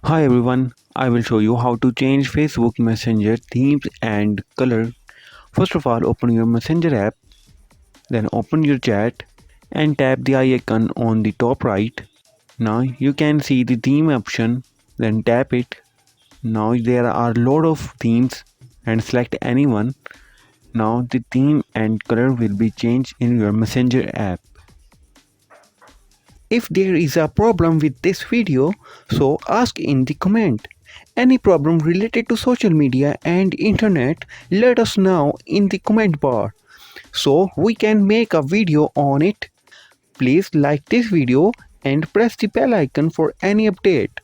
Hi everyone, I will show you how to change Facebook Messenger themes and color. First of all, open your Messenger app, then open your chat and tap the eye icon on the top right. Now you can see the theme option, then tap it. Now there are a lot of themes and select any one. Now the theme and color will be changed in your Messenger app. If there is a problem with this video, so ask in the comment. Any problem related to social media and internet, let us know in the comment bar so we can make a video on it. Please like this video and press the bell icon for any update.